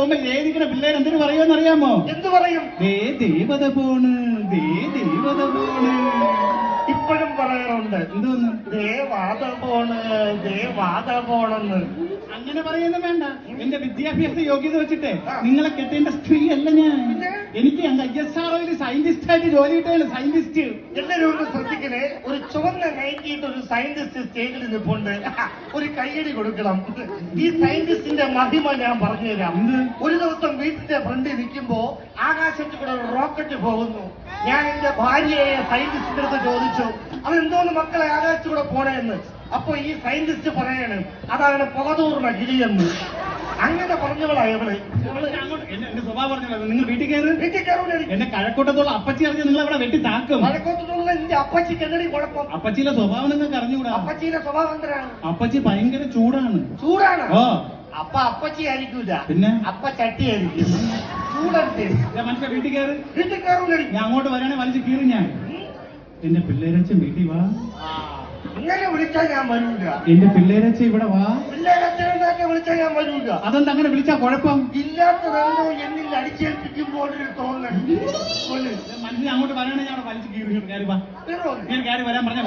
ഏതിക്കണ പിള്ളേർ എന്തിനു പറയുമെന്നറിയാമോ? എന്ത് പറയും? ദേ ദേവത പോണ്, ദേ ദേവത പോണ്. ഇപ്പോഴും പറയാറുണ്ട്. എന്തോന്ന്? ദേവാത പോണ്, ദേവാത പോണെന്ന്. അങ്ങനെ പറയുന്നു വേണ്ട. എന്റെ വിദ്യാഭ്യാസ യോഗ്യത വെച്ചിട്ട് നിങ്ങളെ കെട്ടേണ്ട സ്ത്രീ അല്ല ഞാൻ. എനിക്ക് ISROയിൽ സയന്റിസ്റ്റ് ആയിട്ട് ജോലി കിട്ടുകയാണ്. സയന്റിസ്റ്റ്. എല്ലാവരും ഒന്ന് ശ്രദ്ധിക്കണേ. ഒരു ചുവന്ന നൈറ്റിയിട്ട് ഒരു സയന്റിസ്റ്റ് സ്റ്റേജിൽ നിൽപ്പുണ്ട്. ഒരു കയ്യടി കൊടുക്കണം. ഈ സയന്റിസ്റ്റിന്റെ മഹിമ ഞാൻ പറഞ്ഞുതരാം. ഒരു ദിവസം വീട്ടിന്റെ ഫ്രണ്ടിൽ നിൽക്കുമ്പോ ആകാശത്തിൽ കൂടെ ഒരു റോക്കറ്റ് പോകുന്നു. ഞാൻ എന്റെ ഭാര്യയെ സയന്റിസ്റ്റിന്റെ അടുത്ത് ചോദിച്ചു, അതെന്തോന്ന് മക്കളെ ആകാശത്തിൽ കൂടെ പോണേന്ന്. അപ്പൊ ഈ സയന്റിസ്റ്റ് പറയാണ്, അതാണ് പുകതൂർന്ന ഗിരിയെന്ന്. അങ്ങനെ പറഞ്ഞവളാ എവള്. എന്റെ സ്വഭാവം പറഞ്ഞത് നിങ്ങൾ വീട്ടിൽ കയറി. വീട്ടിൽ കയറൂല. എന്റെ കഴക്കൂട്ടത്തോളം അപ്പച്ചി അറിഞ്ഞ് നിങ്ങൾ അവിടെ വെട്ടി താക്കും. കഴക്കൂട്ടത്തോളം എന്റെ അപ്പച്ചിക്ക് എന്നടി കുഴപ്പം? അപ്പച്ചിയുടെ സ്വഭാവം നിങ്ങൾക്ക് അറിഞ്ഞുകൂടാ. അപ്പച്ചിയുടെ സ്വഭാവം എന്തിനാണ്? അപ്പച്ചി ഭയങ്കര ചൂടാണ്. ചൂടാണ്? ഓ, അപ്പൊ അപ്പച്ചി ആയിരിക്കൂല, പിന്നെ അപ്പ ചട്ടിയായിരിക്കും. ചൂടത്തെ മനസ്സിലെ വീട്ടിൽ കയറി. വീട്ടിൽ കയറൂല. ഞാൻ അങ്ങോട്ട് വരാണെ വലിച്ചു കീറി. ഞാൻ എന്റെ പിള്ളേരച്ഛൻ വീട്ടിൽ വാ. ഇങ്ങനെ വിളിച്ചാൽ ഞാൻ വരൂല. എന്റെ പിള്ളേരച്ഛൻ ഇവിടെ വാ. പിള്ളേരച്ഛനെ വിളിച്ചാൽ ഞാൻ വരൂല. അതെന്താ അങ്ങനെ വിളിച്ചാ കുഴപ്പം? ഇല്ലാത്തതെന്തോ എന്നിൽ അടിച്ചേൽപ്പിക്കുമ്പോൾ ഒരു തോന്നൽ. മനസ്സിൽ അങ്ങോട്ട് വരാണെ ഞാൻ വലിച്ചു കീറി. കയറി വാ. ഞാൻ കയറി വരാൻ പറഞ്ഞ